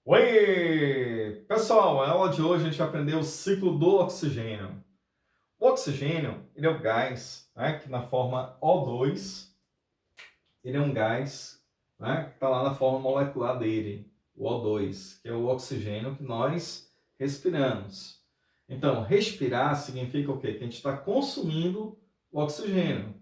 Oi! Pessoal, a aula de hoje a gente vai aprender o ciclo do oxigênio. O oxigênio, ele é o gás, né, que na forma O2, ele é um gás, né, que está lá na forma molecular dele, o O2, que é o oxigênio que nós respiramos. Então, respirar significa o quê? Que a gente está consumindo o oxigênio,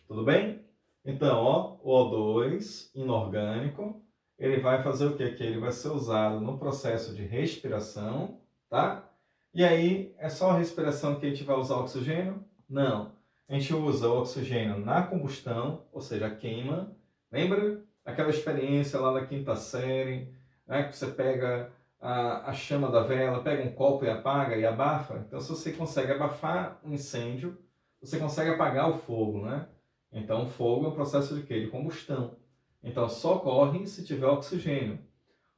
tudo bem? Então, ó, o O2 inorgânico, ele vai fazer o quê? Que ele vai ser usado no processo de respiração, tá? E aí, é só a respiração que a gente vai usar oxigênio? Não. A gente usa o oxigênio na combustão, ou seja, a queima. Lembra aquela experiência lá da quinta série, né? Que você pega a chama da vela, pega um copo e apaga e abafa? Então, se você consegue abafar um incêndio, você consegue apagar o fogo, né? Então, o fogo é um processo de quê? De combustão. Então, só ocorre se tiver oxigênio.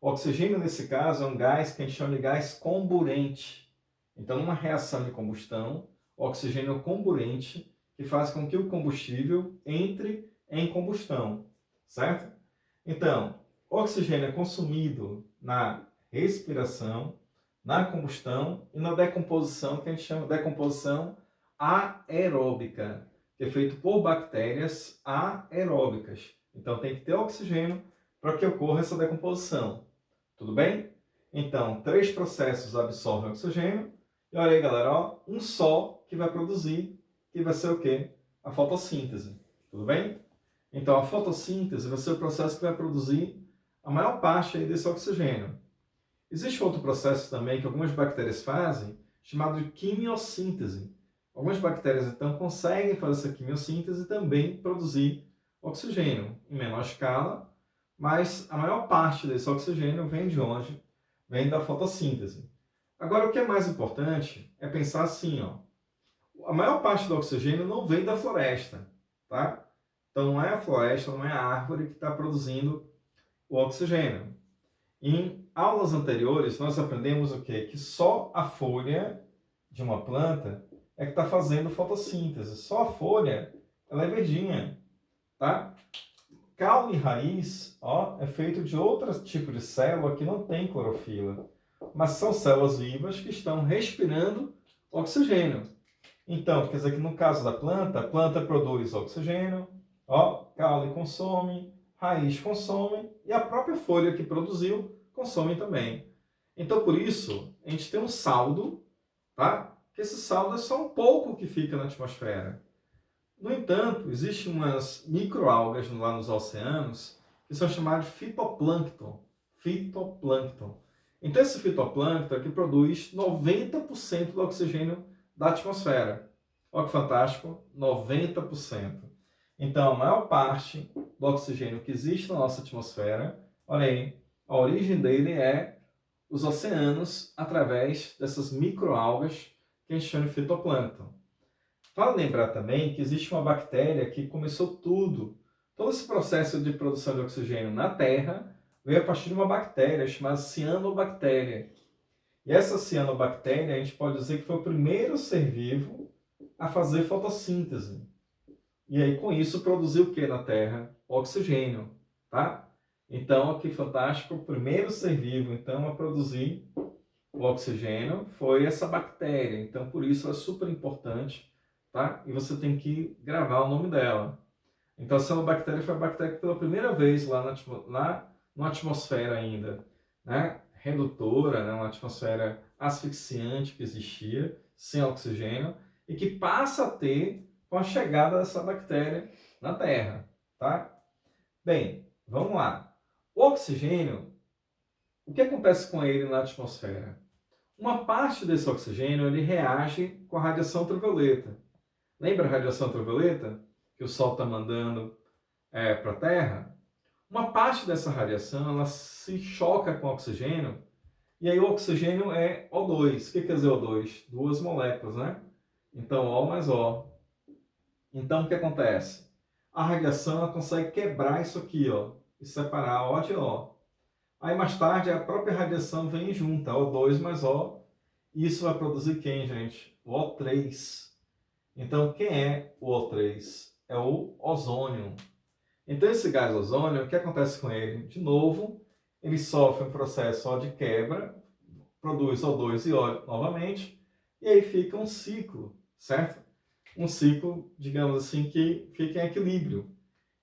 O oxigênio, nesse caso, é um gás que a gente chama de gás comburente. Então, numa reação de combustão, o oxigênio é o comburente que faz com que o combustível entre em combustão, certo? Então, o oxigênio é consumido na respiração, na combustão e na decomposição, que a gente chama de decomposição aeróbica, que é feito por bactérias aeróbicas. Então, tem que ter oxigênio para que ocorra essa decomposição. Tudo bem? Então, 3 processos absorvem oxigênio. E olha aí, galera, ó, um só que vai produzir, que vai ser o quê? A fotossíntese. Tudo bem? Então, a fotossíntese vai ser o processo que vai produzir a maior parte aí desse oxigênio. Existe outro processo também que algumas bactérias fazem, chamado de quimiossíntese. Algumas bactérias, então, conseguem fazer essa quimiossíntese e também produzir oxigênio em menor escala, mas a maior parte desse oxigênio vem de onde? Vem da fotossíntese. Agora, o que é mais importante é pensar assim, ó, a maior parte do oxigênio não vem da floresta, tá? Então, não é a floresta, não é a árvore que está produzindo o oxigênio. Em aulas anteriores, nós aprendemos o quê? Que só a folha de uma planta é que está fazendo fotossíntese. Só a folha, ela é verdinha, tá? Caule e raiz, ó, é feito de outro tipo de célula que não tem clorofila, mas são células vivas que estão respirando oxigênio. Então, quer dizer que no caso da planta, a planta produz oxigênio, ó, caule consome, raiz consome e a própria folha que produziu consome também. Então, por isso, a gente tem um saldo, tá? Que esse saldo é só um pouco que fica na atmosfera. No entanto, existem umas microalgas lá nos oceanos que são chamadas de fitoplâncton. Fitoplâncton. Então, esse fitoplâncton é que produz 90% do oxigênio da atmosfera. Olha que fantástico, 90%. Então, a maior parte do oxigênio que existe na nossa atmosfera, olha aí, a origem dele é os oceanos através dessas microalgas que a gente chama de fitoplâncton. Vale lembrar também que existe uma bactéria que começou tudo. Todo esse processo de produção de oxigênio na Terra veio a partir de uma bactéria chamada cianobactéria. E essa cianobactéria, a gente pode dizer que foi o primeiro ser vivo a fazer fotossíntese. E aí, com isso, produziu o que na Terra? Oxigênio, tá? Então, que fantástico, o primeiro ser vivo, então, a produzir o oxigênio foi essa bactéria. Então, por isso, é super importante, tá? E você tem que gravar o nome dela. Então, a cianobactéria foi a bactéria que pela primeira vez lá na atmosfera ainda, né? Redutora, né? Uma atmosfera asfixiante que existia, sem oxigênio, e que passa a ter com a chegada dessa bactéria na Terra, tá? Bem, vamos lá. O oxigênio, o que acontece com ele na atmosfera? Uma parte desse oxigênio ele reage com a radiação ultravioleta. Lembra a radiação ultravioleta que o Sol está mandando para a Terra? Uma parte dessa radiação ela se choca com o oxigênio e aí o oxigênio é O2. O que quer dizer O2? Duas moléculas, né? Então O mais O. Então o que acontece? A radiação ela consegue quebrar isso aqui, ó, e separar O de O. Aí mais tarde a própria radiação vem junto, O2 mais O. E isso vai produzir quem, gente? O O3. Então, quem é o O3? É o ozônio. Então, esse gás ozônio, o que acontece com ele? De novo, ele sofre um processo ó, de quebra, produz O2 e óleo novamente, e aí fica um ciclo, certo? Um ciclo, digamos assim, que fica em equilíbrio.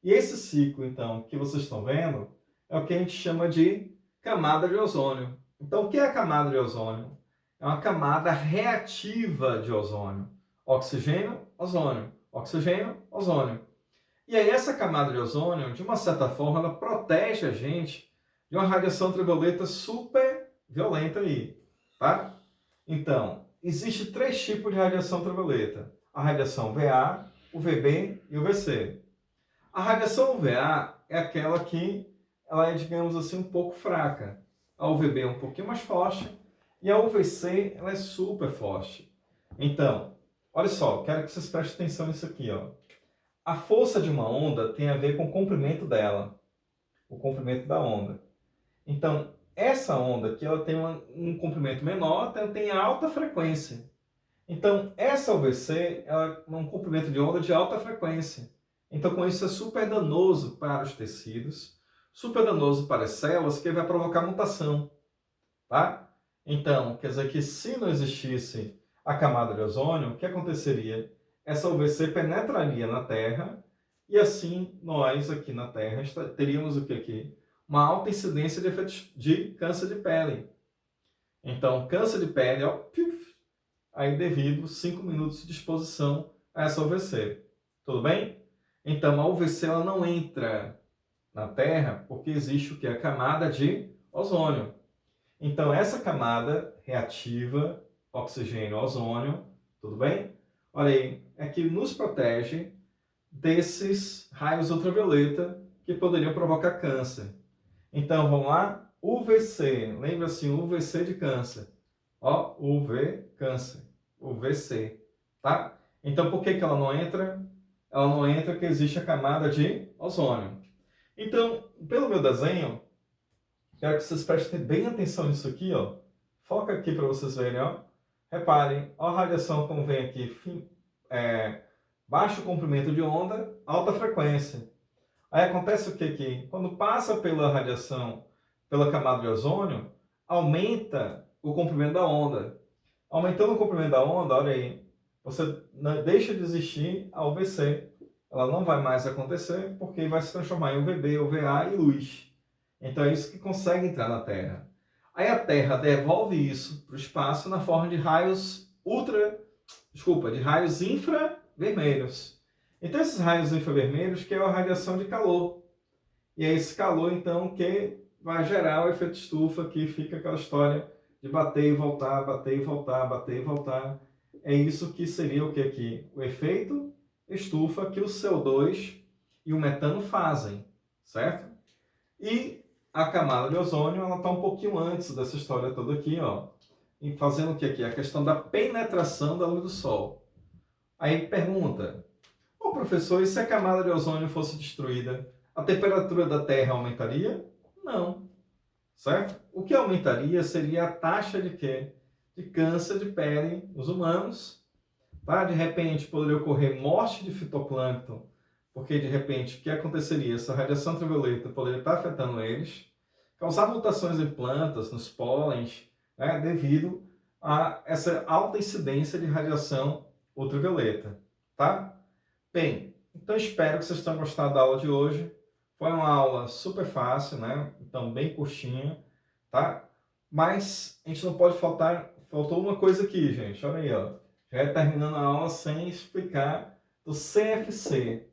E esse ciclo, então, que vocês estão vendo, é o que a gente chama de camada de ozônio. Então, o que é a camada de ozônio? É uma camada reativa de ozônio. Oxigênio, ozônio. Oxigênio, ozônio. E aí, essa camada de ozônio, de uma certa forma, ela protege a gente de uma radiação ultravioleta super violenta aí, tá? Então, existe 3 tipos de radiação ultravioleta. A radiação VA, o VB e o VC. A radiação UVA é aquela que ela é, digamos assim, um pouco fraca. A UVB é um pouquinho mais forte e a UVC ela é super forte. Então, olha só, quero que vocês prestem atenção nisso aqui, ó. A força de uma onda tem a ver com o comprimento dela, o comprimento da onda. Então, essa onda aqui ela tem um comprimento menor, tem alta frequência. Então, essa UVC ela é um comprimento de onda de alta frequência. Então, com isso, é super danoso para os tecidos, super danoso para as células, que vai provocar mutação, tá? Então, quer dizer que se não existisse a camada de ozônio, o que aconteceria? Essa UVC penetraria na Terra e assim nós aqui na Terra teríamos o que aqui? Uma alta incidência de efeitos de câncer de pele. Então, câncer de pele, ó, aí devido 5 minutos de exposição a essa UVC. Tudo bem? Então, a UVC ela não entra na Terra porque existe o que? A camada de ozônio. Então, essa camada reativa, oxigênio, ozônio, tudo bem? Olha aí, é que nos protege desses raios ultravioleta que poderiam provocar câncer. Então, vamos lá? UVC, lembra assim, UVC de câncer. Ó, UV, câncer. UVC, tá? Então, por que que ela não entra? Ela não entra porque existe a camada de ozônio. Então, pelo meu desenho, quero que vocês prestem bem atenção nisso aqui, ó. Foca aqui para vocês verem, ó. Reparem, ó, a radiação como vem aqui, baixo comprimento de onda, alta frequência. Aí acontece o que aqui? Quando passa pela radiação, pela camada de ozônio, aumenta o comprimento da onda. Aumentando o comprimento da onda, olha aí, você deixa de existir a UVC. Ela não vai mais acontecer porque vai se transformar em UVB, UVA e luz. Então é isso que consegue entrar na Terra. Aí a Terra devolve isso para o espaço na forma de raios de raios infravermelhos. Então esses raios infravermelhos que é a radiação de calor. E é esse calor então que vai gerar o efeito estufa, que fica aquela história de bater e voltar, bater e voltar, bater e voltar. É isso que seria o que aqui? O efeito estufa que o CO2 e o metano fazem, certo? E a camada de ozônio, ela está um pouquinho antes dessa história toda aqui, ó. E fazendo o que aqui? A questão da penetração da luz do Sol. Aí pergunta, ô professor, e se a camada de ozônio fosse destruída, a temperatura da Terra aumentaria? Não. Certo? O que aumentaria seria a taxa de quê? De câncer de pele nos humanos. Tá? De repente, poderia ocorrer morte de fitoplâncton, porque de repente, o que aconteceria? Essa radiação ultravioleta poderia estar afetando eles, causar mutações em plantas, nos pólens, né? Devido a essa alta incidência de radiação ultravioleta. Tá? Bem, então espero que vocês tenham gostado da aula de hoje. Foi uma aula super fácil, né? Então, bem curtinha, tá? Mas a gente não pode faltar... Faltou uma coisa aqui, gente. Olha aí, ó. Já é terminando a aula sem explicar do CFC.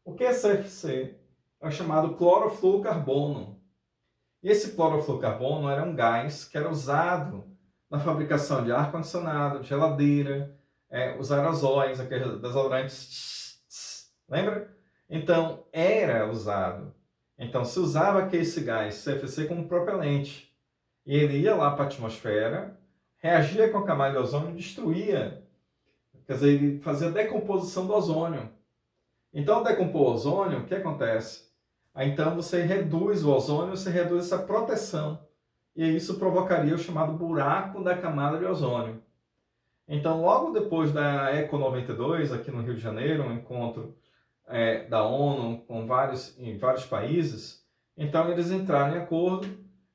O que é CFC? É o chamado clorofluorocarbono. E esse clorofluorocarbono era um gás que era usado na fabricação de ar-condicionado, geladeira, os aerosóis, aqueles desodorantes, lembra? Então, era usado. Então, se usava esse gás CFC como propelente. E ele ia lá para a atmosfera, reagia com a camada de ozônio e destruía. Quer dizer, ele fazia decomposição do ozônio. Então, ao decompor o ozônio, o que acontece? Aí, então, você reduz o ozônio, você reduz essa proteção. E isso provocaria o chamado buraco da camada de ozônio. Então, logo depois da Eco 92, aqui no Rio de Janeiro, um encontro da ONU em vários países, então eles entraram em acordo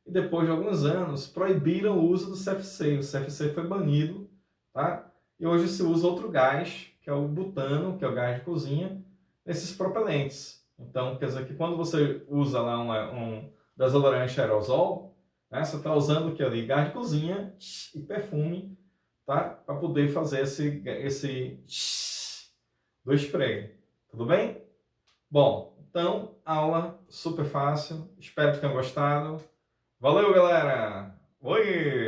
e depois de alguns anos proibiram o uso do CFC. O CFC foi banido, tá? E hoje se usa outro gás, que é o butano, que é o gás de cozinha, nesses propelentes. Então, quer dizer que quando você usa lá um desodorante aerosol, né, você está usando que ali gás de cozinha e perfume, tá? Para poder fazer esse do spray. Tudo bem? Bom, então, aula super fácil. Espero que tenham gostado. Valeu, galera! Oi!